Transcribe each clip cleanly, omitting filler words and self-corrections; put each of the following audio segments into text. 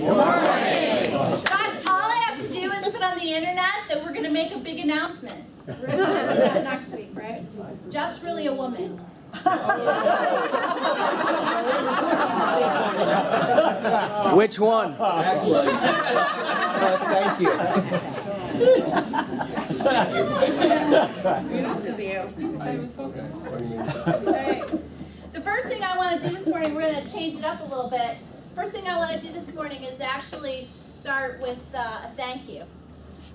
Gosh, all I have to do is put on the internet that we're going to make a big announcement. We're going to do that next week, right? Jeff's really a woman. Which one? Thank you. Right. The first thing I want to do this morning, we're going to change it up a little bit. First thing I want to do this morning is actually start with a thank you.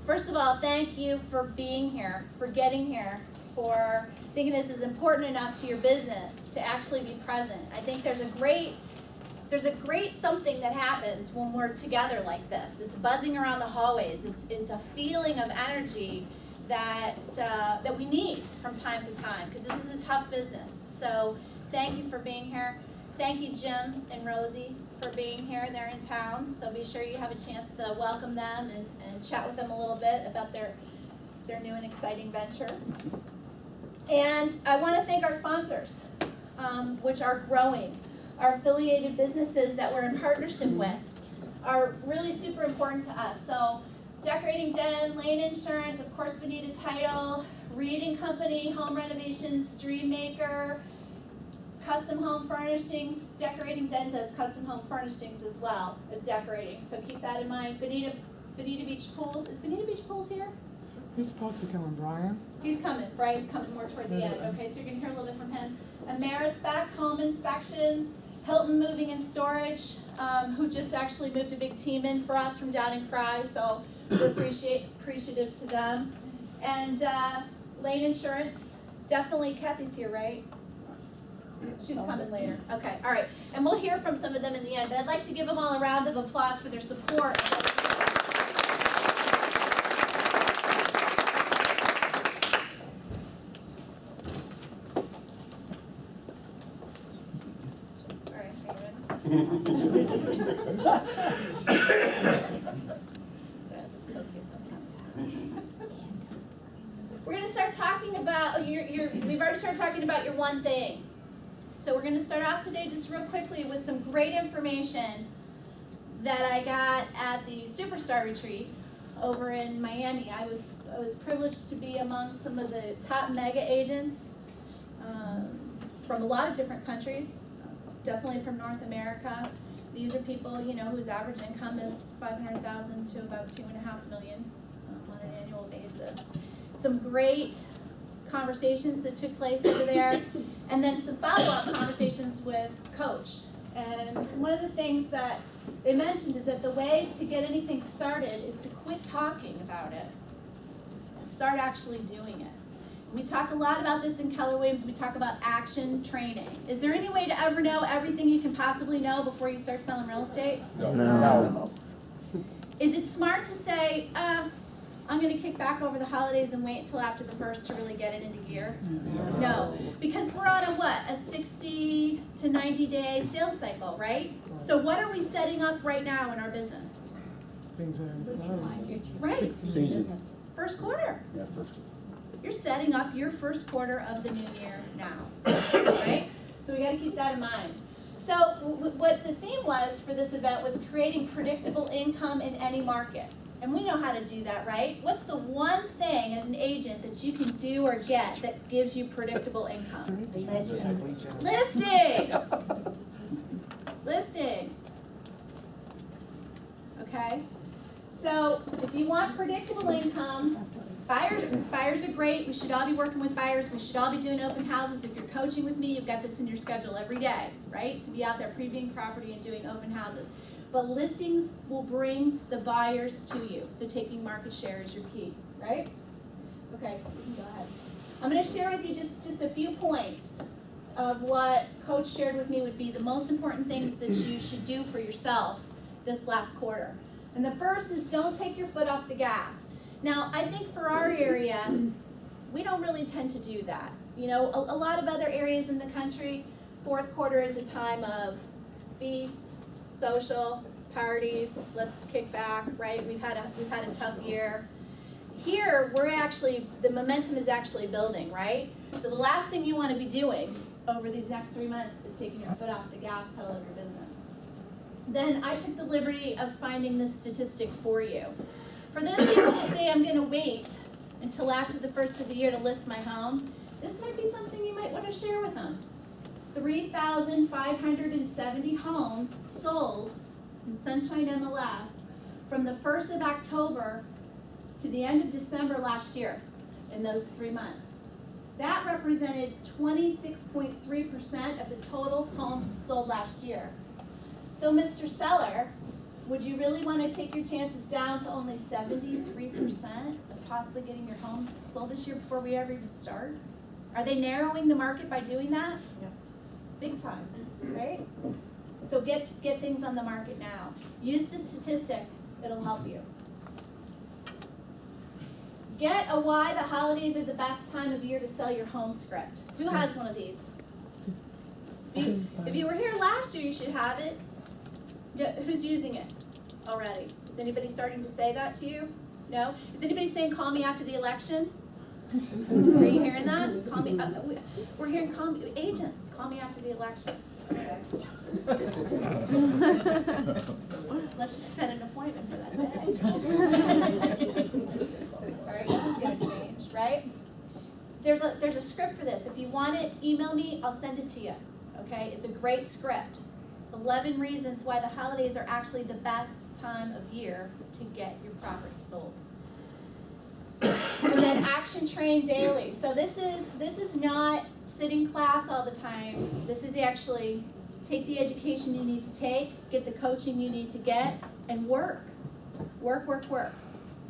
First of all, thank you for being here, for getting here, for thinking this is important enough to your business to actually be present. I think there's a great something that happens when we're together like this. It's buzzing around the hallways. It's a feeling of energy that we need from time to time, because this is a tough business. So thank you for being here. Thank you, Jim and Rosie, for being here. They're in town, so be sure you have a chance to welcome them and chat with them a little bit about their new and exciting venture. And I want to thank our sponsors, which are growing. Our affiliated businesses that we're in partnership with are really super important to us. So Decorating Den, Lane Insurance, of course Bonita Title, Reed & Company, Home Renovations, Dreammaker, Custom Home Furnishings. Decorating Den does custom home furnishings as well as decorating, so keep that in mind. Bonita Beach Pools. Is Bonita Beach Pools here? Who's supposed to be coming, Brian? He's coming. Brian's coming more toward the end. Okay, so you're going to hear a little bit from him. Amerispec Home Inspections, Hilton Moving and Storage, who just actually moved a big team in for us from Downing Fry, so we're appreciative to them. And Lane Insurance, definitely Kathy's here, right? She's coming later. Okay, all right. And we'll hear from some of them in the end, but I'd like to give them all a round of applause for their support. All right, are you We're going to start talking about, we've already started talking about your one thing. So we're going to start off today just real quickly with some great information that I got at the Superstar Retreat over in Miami. I was privileged to be among some of the top mega agents from a lot of different countries, definitely from North America. These are people, whose average income is $500,000 to about $2.5 million on an annual basis. Some great conversations that took place over there, and then some follow-up conversations with Coach. And one of the things that they mentioned is that the way to get anything started is to quit talking about it and start actually doing it. We talk a lot about this in Keller Williams. We talk about action training. Is there any way to ever know everything you can possibly know before you start selling real estate? No. Is it smart to say, I'm going to kick back over the holidays and wait until after the first to really get it into gear? No, because we're on a 60 to 90 day sales cycle, right? So what are we setting up right now in our business? Things Right, Season. first quarter. Yeah, first. You're setting up your first quarter of the new year now, right? So we got to keep that in mind. So what the theme was for this event was creating predictable income in any market. And we know how to do that, right? What's the one thing as an agent that you can do or get that gives you predictable income? Listings. Okay? So if you want predictable income, buyers are great. We should all be working with buyers. We should all be doing open houses. If you're coaching with me, you've got this in your schedule every day, right? To be out there previewing property and doing open houses. But listings will bring the buyers to you. So taking market share is your key, right? Okay, you can go ahead. I'm going to share with you just a few points of what Coach shared with me would be the most important things that you should do for yourself this last quarter. And the first is don't take your foot off the gas. Now, I think for our area, we don't really tend to do that. A lot of other areas in the country, fourth quarter is a time of feast, social, parties, let's kick back, right? We've had a tough year. Here, the momentum is actually building, right? So the last thing you want to be doing over these next 3 months is taking your foot off the gas pedal of your business. then I took the liberty of finding this statistic for you. For those people that say I'm gonna wait until after the first of the year to list my home, this might be something you might wanna share with them. 3,570 homes sold in Sunshine MLS from the 1st of October to the end of December last year in those 3 months. That represented 26.3% of the total homes sold last year. So Mr. Seller, would you really want to take your chances down to only 73% of possibly getting your home sold this year before we ever even start? Are they narrowing the market by doing that? Yeah. Big time, right? So get things on the market now. Use the statistic, it'll help you. Get a why the holidays are the best time of year to sell your home script. Who has one of these? If you were here last year, you should have it. Yeah, who's using it already? Is anybody starting to say that to you? No? Is anybody saying call me after the election? Are you hearing that? Call me. We're hearing call me, agents. Call me after the election. Okay. Let's just set an appointment for that day. All right, nothing's gonna change, right? There's a script for this. If you want it, email me. I'll send it to you. Okay, it's a great script. 11 reasons why the holidays are actually the best time of year to get your property sold. And then action train daily. So this is not sitting class all the time. This is actually take the education you need to take, get the coaching you need to get, and work. Work.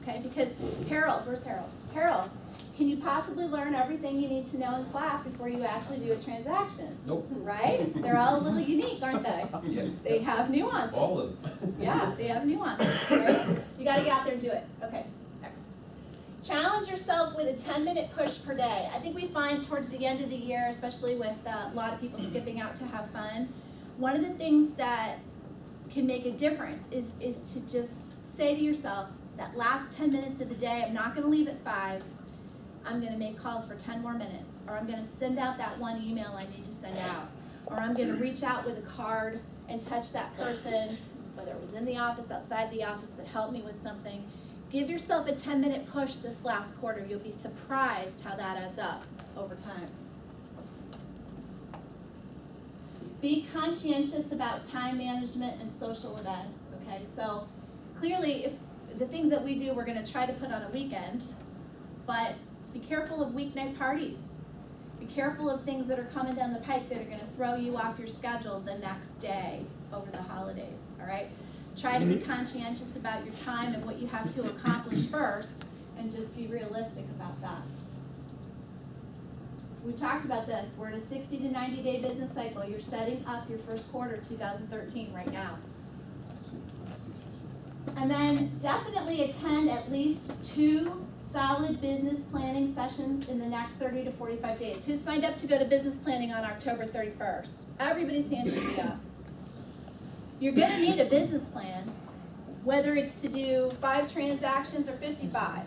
Okay, because Harold, where's Harold? Harold, can you possibly learn everything you need to know in class before you actually do a transaction? Nope. Right? They're all a little unique, aren't they? Yes. They have nuances. All of them. Yeah, they have nuances, right? You gotta get out there and do it. Okay, next. Challenge yourself with a 10-minute push per day. I think we find towards the end of the year, especially with a lot of people skipping out to have fun, one of the things that can make a difference is to just say to yourself, that last 10 minutes of the day, I'm not gonna leave at 5, I'm gonna make calls for 10 more minutes, or I'm gonna send out that one email I need to send out, or I'm gonna reach out with a card and touch that person, whether it was in the office, outside the office, that helped me with something. Give yourself a 10-minute push this last quarter. You'll be surprised how that adds up over time. Be conscientious about time management and social events, okay? So clearly, if the things that we do, we're gonna try to put on a weekend, but be careful of weeknight parties. Be careful of things that are coming down the pike that are gonna throw you off your schedule the next day over the holidays, all right? Try to be conscientious about your time and what you have to accomplish first, and just be realistic about that. We talked about this. We're in a 60 to 90 day business cycle. You're setting up your first quarter 2013 right now. And then definitely attend at least 2 solid business planning sessions in the next 30 to 45 days. Who signed up to go to business planning on October 31st? Everybody's hand should be up. You're gonna need a business plan, whether it's to do 5 transactions or 55.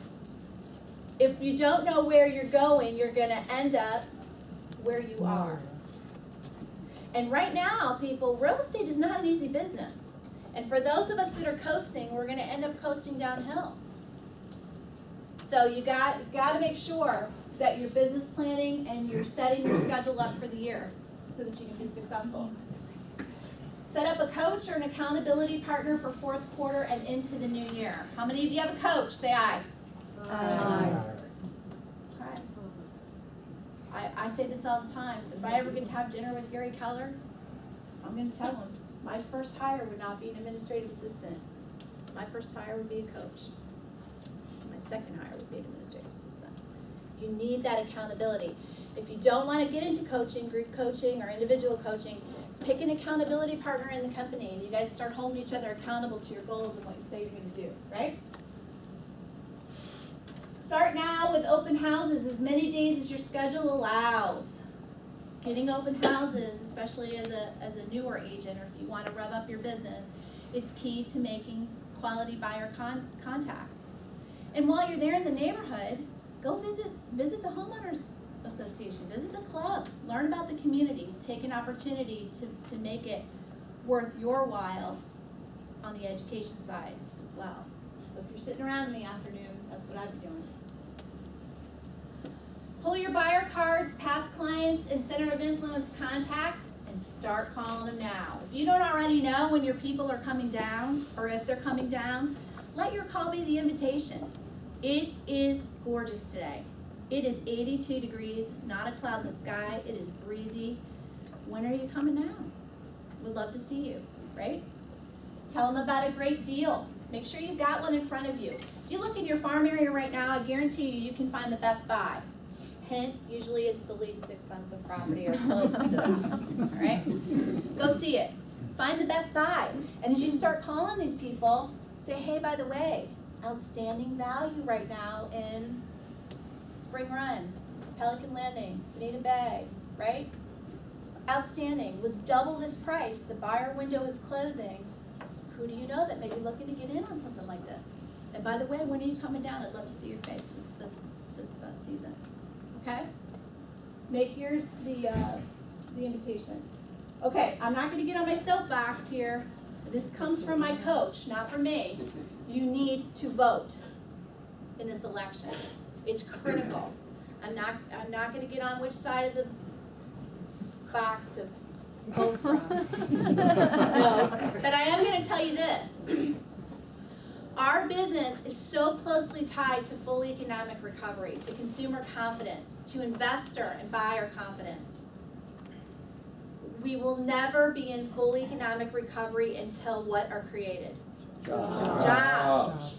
If you don't know where you're going, you're gonna end up where you are. And right now, people, real estate is not an easy business. And for those of us that are coasting, we're gonna end up coasting downhill. So you got to make sure that you're business planning and you're setting your schedule up for the year so that you can be successful. Set up a coach or an accountability partner for 4th quarter and into the new year. How many of you have a coach? Say aye. Aye. Okay. I say this all the time. If I ever get to have dinner with Gary Keller, I'm going to tell him, my first hire would not be an administrative assistant. My first hire would be a coach. My second hire would be an administrative assistant. You need that accountability. If you don't want to get into coaching, group coaching, or individual coaching, pick an accountability partner in the company, and you guys start holding each other accountable to your goals and what you say you're going to do, right? Start now with open houses as many days as your schedule allows. Getting open houses, especially as a newer agent, or if you want to rev up your business, it's key to making quality buyer contacts. And while you're there in the neighborhood, go visit the homeowners association, visit the club, learn about the community, take an opportunity to make it worth your while on the education side as well. So if you're sitting around in the afternoon, that's what I'd be doing. Pull your buyer cards, past clients, and center of influence contacts, and start calling them now. If you don't already know when your people are coming down, or if they're coming down, let your call be the invitation. It is gorgeous today. It is 82 degrees, not a cloud in the sky. It is breezy. When are you coming down? Would love to see you, right? Tell them about a great deal. Make sure you've got one in front of you. If you look in your farm area right now, I guarantee you can find the best buy. Hint, usually it's the least expensive property or close to that, all right? Go see it. Find the best buy. And as you start calling these people, say, hey, by the way, outstanding value right now in Spring Run, Pelican Landing, Bonita Bay, right? Outstanding, was double this price. The buyer window is closing. Who do you know that may be looking to get in on something like this? And by the way, when are you coming down? I'd love to see your face this season. Okay? Make yours the invitation. Okay, I'm not going to get on my soapbox here. This comes from my coach, not from me. You need to vote in this election. It's critical. I'm not going to get on which side of the box to vote from. No, but I am going to tell you this. Our business is so closely tied to full economic recovery, to consumer confidence, to investor and buyer confidence. We will never be in full economic recovery until what are created? Jobs.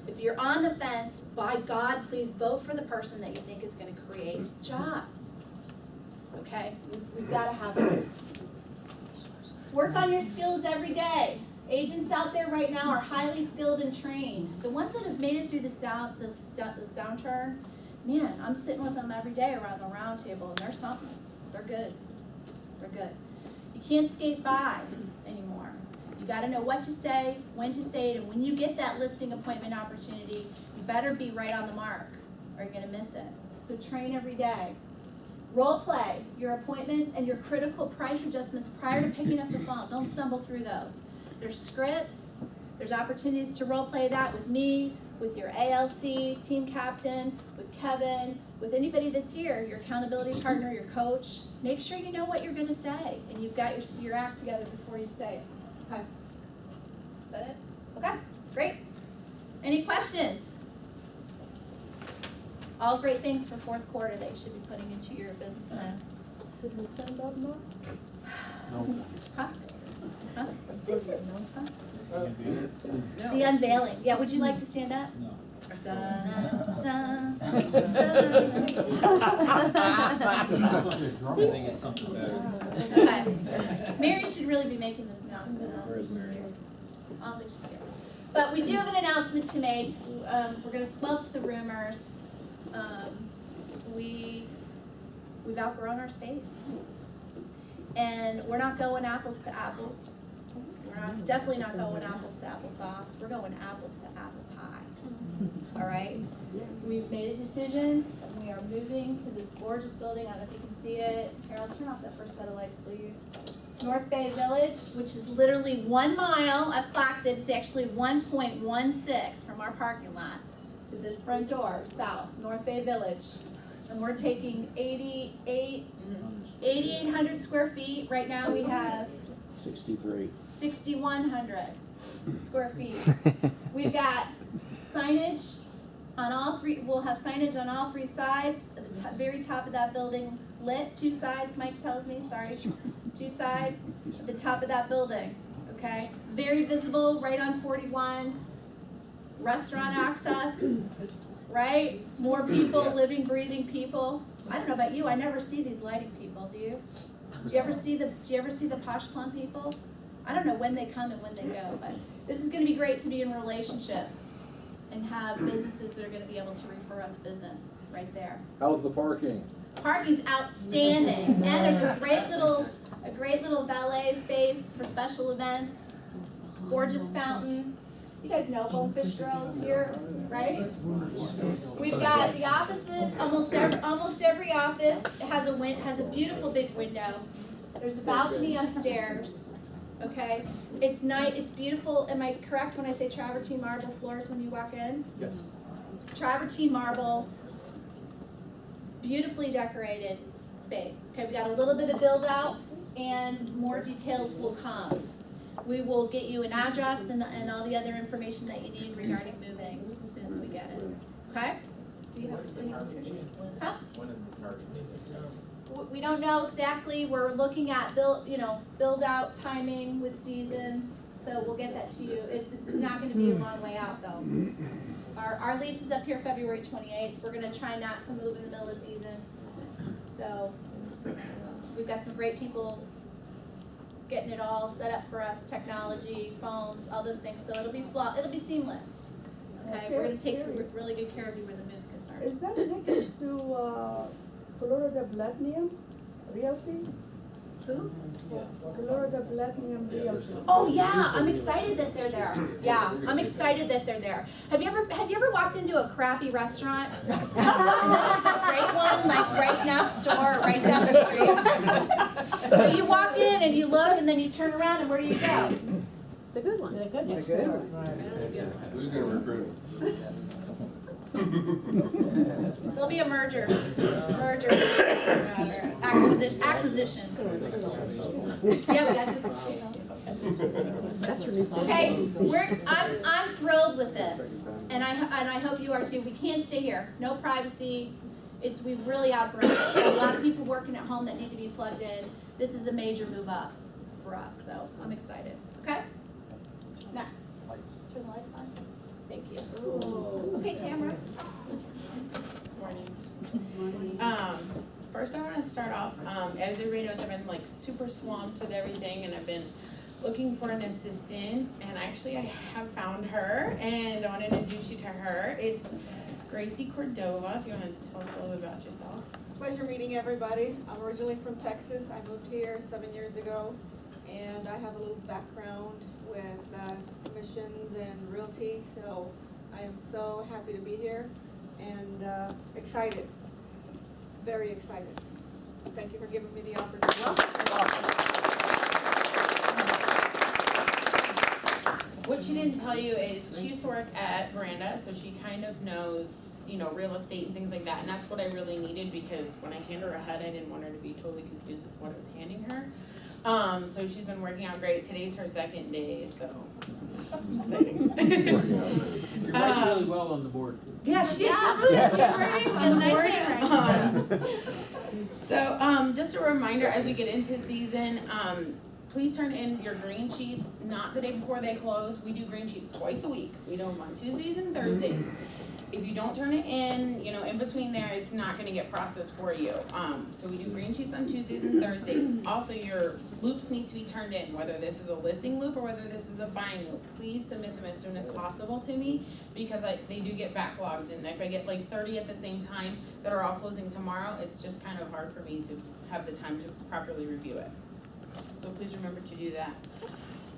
If you're on the fence, by God, please vote for the person that you think is going to create jobs. Okay? We've got to have it. Work on your skills every day. Agents out there right now are highly skilled and trained. The ones that have made it through this downturn, man, I'm sitting with them every day around the round table, and they're something. They're good. They're good. You can't skate by anymore. You got to know what to say, when to say it, and when you get that listing appointment opportunity, you better be right on the mark, or you're going to miss it. So train every day. Role play your appointments and your critical price adjustments prior to picking up the phone. Don't stumble through those. There's scripts, there's opportunities to role play that with me, with your ALC team captain, with Kevin, with anybody that's here, your accountability partner, your coach. Make sure you know what you're going to say and you've got your act together before you say it. Okay. Is that it? Okay, great. Any questions? All great things for fourth quarter that you should be putting into your business plan. Could we stand up now? No. Huh? Huh? No. The unveiling. Yeah, would you like to stand up? No. Dun, dun, I think it's something better. Okay. Mary should really be making this announcement. I Where is Mary? don't think she's here. But we do have an announcement to make. We're going to squelch the rumors. We've outgrown our space. And we're not going apples to apples. We're definitely not going apples to applesauce. We're going apples to apple pie. All right? We've made a decision, and we are moving to this gorgeous building. I don't know if you can see it. Carol, turn off that first set of lights, will you? North Bay Village, which is literally 1 mile. I've clocked it. It's actually 1.16 from our parking lot to this front door, south, North Bay Village. And we're taking 8,800 square feet. Right now we have 63. 6,100 square feet. We've got signage on all three. We'll have signage on all three sides. At the very top of that building, lit. 2 sides, Mike tells me. Sorry, 2 sides at the top of that building. Okay, very visible, right on 41. Restaurant access. Right? More people, Yes. living, breathing people. I don't know about you. I never see these lighting people. Do you? Do you ever see the posh plum people? I don't know when they come and when they go, but this is going to be great to be in a relationship and have businesses that are going to be able to refer us business right there. How's the parking? Parking's outstanding, and there's a great little valet space for special events. Gorgeous fountain. You guys know Bonefish Girls here, right? We've got the offices. Almost every office has a beautiful big window. There's a balcony upstairs. okay? It's nice, it's beautiful, am I correct when I say travertine marble floors when you walk in? Yes. Travertine marble, beautifully decorated space. Okay, we got a little bit of build out and more details will come. We will get you an address and all the other information that you need regarding moving as soon as we get it. Okay? Do you have anything else? Huh? When is the target date? We don't know exactly. We're looking at build out timing with season. So we'll get that to you. It's not going to be a long way out though. Our lease is up here February 28th. We're going to try not to move in the middle of the season. So we've got some great people getting it all set up for us, technology, phones, all those things. So it'll be seamless. Okay, we're going to take really good care of you where the move's concerned. Is that next to Florida Platinum Realty? Who? Florida Platinum Realty. Oh yeah, I'm excited that they're there. Yeah, I'm excited that they're there. Have you ever walked into a crappy restaurant? There's a great one like right next door, right down the street. So you walk in and you look and then you turn around and where do you go? The good one. The good one. Who's gonna recruit? There'll be a merger, acquisition. Yeah, we got you. That's your new thing. Okay, I'm thrilled with this, and I hope you are too. We can't stay here. No privacy. We've really outgrown it. There's a lot of people working at home that need to be plugged in. This is a major move up for us, so I'm excited. Okay. Next. Turn the lights on. Thank you. Okay, Tamara. Morning. First I want to start off, as everybody knows, I've been like super swamped with everything and I've been looking for an assistant and actually I have found her and I want to introduce you to her. It's Gracie Cordova, if you want to tell us a little bit about yourself. Pleasure meeting everybody. I'm originally from Texas. I moved here 7 years ago and I have a little background with commissions and realty, so I am so happy to be here and excited, very excited. Thank you for giving me the opportunity. What she didn't tell you is she used to work at Veranda, so she kind of knows, real estate and things like that, and that's what I really needed because when I handed her a HUD, I didn't want her to be totally confused as to what I was handing her. So she's been working out great. Today's her second day, so it's exciting. She writes really well on the board. Yeah, she did. She really did great on the board. So just a reminder as we get into season, please turn in your green sheets, not the day before they close. We do green sheets twice a week. We do them on Tuesdays and Thursdays. If you don't turn it in between there, it's not gonna get processed for you. So we do green sheets on Tuesdays and Thursdays. Also, your loops need to be turned in, whether this is a listing loop or whether this is a buying loop. Please submit them as soon as possible to me because they do get backlogged. And if I get like 30 at the same time that are all closing tomorrow, it's just kind of hard for me to have the time to properly review it. So please remember to do that.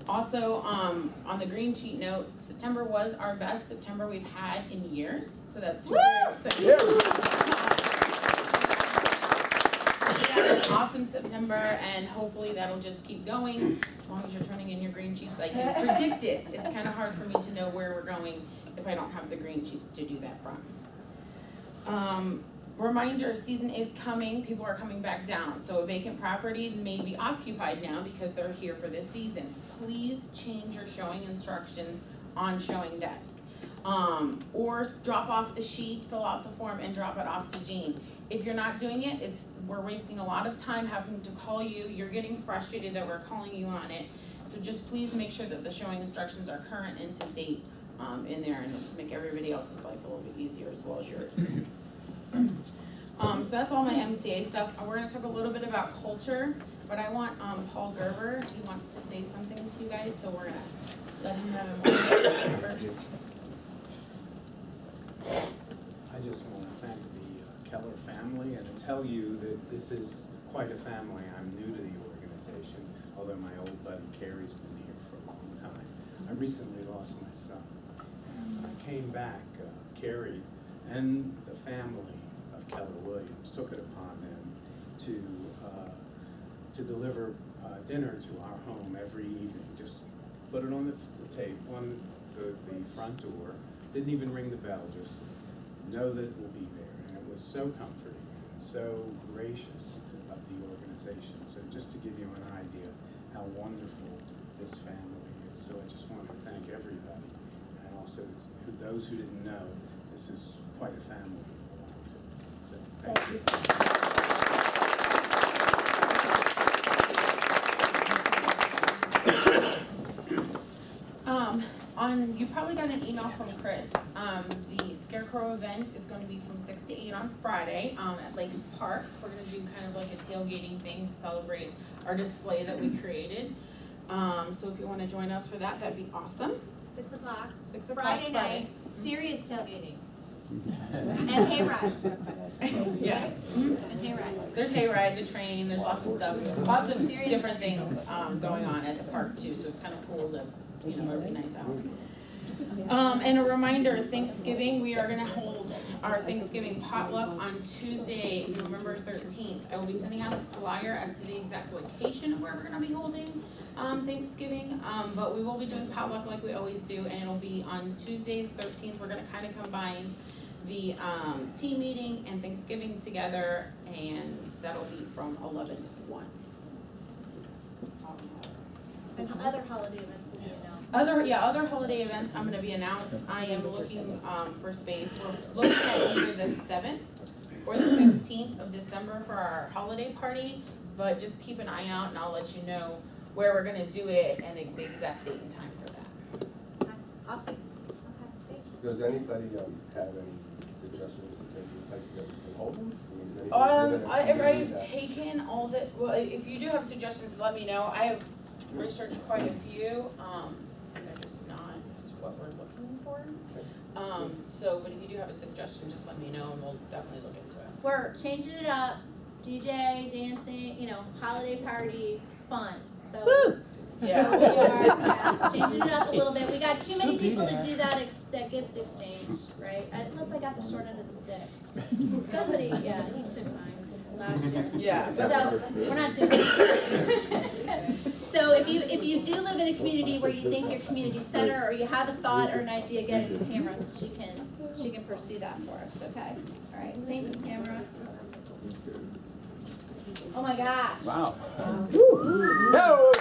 Also, on the green sheet note, September was our best September we've had in years, so that's super exciting. We had an awesome September, and hopefully that'll just keep going. As long as you're turning in your green sheets, I can predict it. It's kind of hard for me to know where we're going if I don't have the green sheets to do that from. Reminder, season is coming, people are coming back down, so a vacant property may be occupied now because they're here for this season. Please change your showing instructions on showing desk. Or drop off the sheet, fill out the form, and drop it off to Jean. If you're not doing it, we're wasting a lot of time having to call you, you're getting frustrated that we're calling you on it. So just please make sure that the showing instructions are current and to date in there, and it'll just make everybody else's life a little bit easier as well as yours. So that's all my MCA stuff. We're going to talk a little bit about culture, but I want Paul Gerber, he wants to say something to you guys, so we're going to let him have a moment first. I just want to thank the Keller family and to tell you that this is quite a family. I'm new to the organization, although my old buddy Carrie's been here for a long time. I recently lost my son. And when I came back, Carrie and the family of Keller Williams took it upon them to deliver dinner to our home every evening. Just put it on the tape, on the front door. Didn't even ring the bell, just know that we'll be there. And it was so comforting and so gracious of the organization. So just to give you an idea how wonderful this family is. So I just want to thank everybody. And also those who didn't know, this is quite a family. So thank you. You probably got an email from Chris. The Scarecrow event is going to be from 6 to 8 on Friday at Lakes Park. We're going to do kind of like a tailgating thing to celebrate our display that we created. So if you want to join us for that, that'd be awesome. 6 o'clock. 6 o'clock Friday night, serious tailgating. And hayride. Yes. And hayride. There's hayride, the train, there's lots of stuff, lots of different things going on at the park too, so it's kind of cool to, it'll be nice out. And a reminder, Thanksgiving, we are gonna hold our Thanksgiving potluck on Tuesday, November 13th. I will be sending out a flyer as to the exact location of where we're gonna be holding Thanksgiving, but we will be doing potluck like we always do, and it'll be on Tuesday the 13th. We're gonna kind of combine the team meeting and Thanksgiving together, and that'll be from 11 to 1. And other holiday events will be announced. Other holiday events I'm gonna be announced. I am looking for space. We're looking at either the 7th or the 15th of December for our holiday party, but just keep an eye out and I'll let you know where we're gonna do it and the exact date and time for that. Awesome. Okay, thanks. Does anybody have any suggestions of maybe places that we can hold them? I mean, is anything I've taken all the, well, if you do have suggestions, let me know. I have researched quite a few, they're just not what we're looking for. So, but if you do have a suggestion, just let me know and we'll definitely look into it. We're changing it up, DJ, dancing, holiday party, fun. So, Yeah. so we are changing it up a little bit. We got too many Should be people to there. do that gift exchange, right? Unless I got the short end of the stick. Somebody, yeah, he took mine last year. Yeah. So we're not doing it. So if you do live in a community where you think your community center or you have a thought or an idea, get it to Tamara so she can pursue that for us. Okay. All right. Thank you, Tamara. Oh my gosh. Wow. Woo.